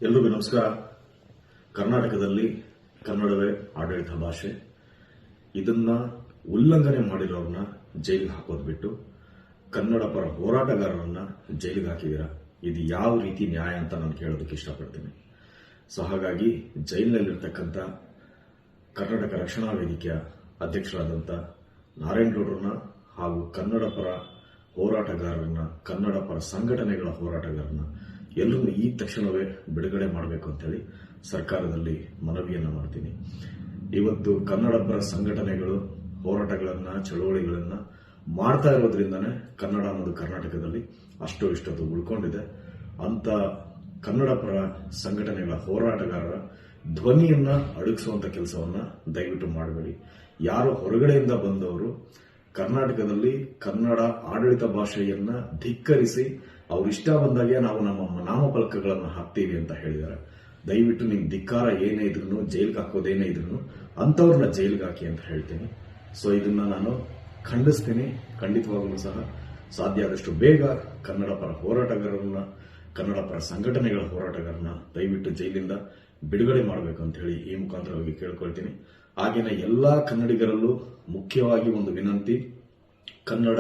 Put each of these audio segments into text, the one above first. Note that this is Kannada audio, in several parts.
ಎಲ್ರಿಗೂ ನಮಸ್ಕಾರ. ಕರ್ನಾಟಕದಲ್ಲಿ ಕನ್ನಡವೇ ಆಡಳಿತ ಭಾಷೆ. ಇದನ್ನ ಉಲ್ಲಂಘನೆ ಮಾಡಿರೋರನ್ನ ಜೈಲಿಗೆ ಹಾಕೋದು ಬಿಟ್ಟು ಕನ್ನಡ ಪರ ಹೋರಾಟಗಾರರನ್ನ ಜೈಲಿಗೆ ಹಾಕಿದ್ದೀರಾ. ಇದು ಯಾವ ರೀತಿ ನ್ಯಾಯ ಅಂತ ನಾನು ಕೇಳೋದಕ್ಕೆ ಇಷ್ಟಪಡ್ತೀನಿ. ಸೊ ಹಾಗಾಗಿ ಜೈಲಿನಲ್ಲಿರ್ತಕ್ಕಂಥ ಕರ್ನಾಟಕ ರಕ್ಷಣಾ ವೇದಿಕೆಯ ಅಧ್ಯಕ್ಷರಾದಂಥ ನಾರಾಯಣಗೌಡರನ್ನ ಹಾಗೂ ಕನ್ನಡ ಪರ ಹೋರಾಟಗಾರರನ್ನ, ಕನ್ನಡ ಪರ ಸಂಘಟನೆಗಳ ಹೋರಾಟಗಾರರನ್ನ ಎಲ್ಲರೂ ಈ ತಕ್ಷಣವೇ ಬಿಡುಗಡೆ ಮಾಡಬೇಕು ಅಂತೇಳಿ ಸರ್ಕಾರದಲ್ಲಿ ಮನವಿಯನ್ನು ಮಾಡ್ತೀನಿ. ಇವತ್ತು ಕನ್ನಡ ಪರ ಸಂಘಟನೆಗಳು ಹೋರಾಟಗಳನ್ನ, ಚಳವಳಿಗಳನ್ನ ಮಾಡ್ತಾ ಇರೋದ್ರಿಂದನೇ ಕನ್ನಡ ಅನ್ನೋದು ಕರ್ನಾಟಕದಲ್ಲಿ ಅಷ್ಟೋ ಇಷ್ಟೊತ್ತು ಉಳ್ಕೊಂಡಿದೆ. ಅಂತ ಕನ್ನಡ ಪರ ಸಂಘಟನೆಗಳ ಹೋರಾಟಗಾರರ ಧ್ವನಿಯನ್ನ ಅಡಗಿಸುವಂತ ಕೆಲಸವನ್ನ ದಯವಿಟ್ಟು ಮಾಡಬೇಡಿ. ಯಾರು ಹೊರಗಡೆಯಿಂದ ಬಂದವರು ಕರ್ನಾಟಕದಲ್ಲಿ ಕನ್ನಡ ಆಡಳಿತ ಭಾಷೆಯನ್ನ ಧಿಕ್ಕರಿಸಿ ಅವ್ರಿಷ್ಟ ಬಂದಾಗೆ ನಾವು ನಮ್ಮ ನಾಮಫಲಕಗಳನ್ನು ಹಾಕ್ತೀವಿ ಅಂತ ಹೇಳಿದ್ದಾರೆ. ದಯವಿಟ್ಟು ನಿಮ್ ಧಿಕ್ಕಾರ ಏನೇ ಇದ್ರು, ಜೈಲ್ಗೆ ಹಾಕೋದೇನೇ ಇದ್ರು ಅಂತವ್ರನ್ನ ಜೈಲ್ಗೆ ಹಾಕಿ ಅಂತ ಹೇಳ್ತೀನಿ. ಸೊ ಇದನ್ನ ನಾನು ಖಂಡಿಸ್ತೀನಿ. ಖಂಡಿತವಾಗಲೂ ಸಹ ಸಾಧ್ಯ ಆದಷ್ಟು ಬೇಗ ಕನ್ನಡ ಪರ ಹೋರಾಟಗಾರರನ್ನ, ಕನ್ನಡ ಪರ ಸಂಘಟನೆಗಳ ಹೋರಾಟಗಾರರನ್ನ ದಯವಿಟ್ಟು ಜೈಲಿಂದ ಬಿಡುಗಡೆ ಮಾಡಬೇಕು ಅಂತ ಹೇಳಿ ಈ ಮುಖಾಂತರವಾಗಿ ಕೇಳ್ಕೊಳ್ತೀನಿ. ಹಾಗೇನೆ ಎಲ್ಲಾ ಕನ್ನಡಿಗರಲ್ಲೂ ಮುಖ್ಯವಾಗಿ ಒಂದು ವಿನಂತಿ, ಕನ್ನಡ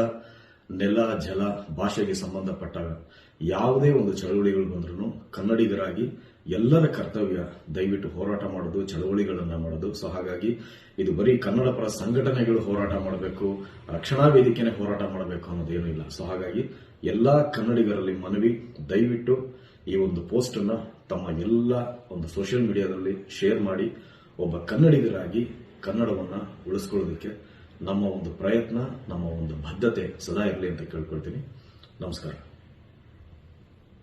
ನೆಲ, ಜಲ, ಭಾಷೆಗೆ ಸಂಬಂಧಪಟ್ಟಾಗ ಯಾವುದೇ ಒಂದು ಚಳವಳಿಗಳು ಬಂದ್ರೂ ಕನ್ನಡಿಗರಾಗಿ ಎಲ್ಲರ ಕರ್ತವ್ಯ ದಯವಿಟ್ಟು ಹೋರಾಟ ಮಾಡೋದು, ಚಳವಳಿಗಳನ್ನ ಮಾಡೋದು. ಸೊ ಹಾಗಾಗಿ ಇದು ಬರೀ ಕನ್ನಡ ಪರ ಸಂಘಟನೆಗಳು ಹೋರಾಟ ಮಾಡಬೇಕು, ರಕ್ಷಣಾ ವೇದಿಕೆನೇ ಹೋರಾಟ ಮಾಡಬೇಕು ಅನ್ನೋದೇನೂ ಇಲ್ಲ. ಸೊ ಹಾಗಾಗಿ ಎಲ್ಲಾ ಕನ್ನಡಿಗರಲ್ಲಿ ಮನವಿ, ದಯವಿಟ್ಟು ಈ ಒಂದು ಪೋಸ್ಟ್ ಅನ್ನ ತಮ್ಮ ಎಲ್ಲ ಒಂದು ಸೋಷಿಯಲ್ ಮೀಡಿಯಾದಲ್ಲಿ ಶೇರ್ ಮಾಡಿ ಒಬ್ಬ ಕನ್ನಡಿಗರಾಗಿ ಕನ್ನಡವನ್ನ ಉಳಿಸ್ಕೊಳ್ಳೋದಕ್ಕೆ ನಮ್ಮ ಒಂದು ಪ್ರಯತ್ನ, ನಮ್ಮ ಒಂದು ಬದ್ಧತೆ ಸದಾ ಇರಲಿ ಅಂತ ಕೇಳ್ಕೊಳ್ತೀನಿ. ನಮಸ್ಕಾರ.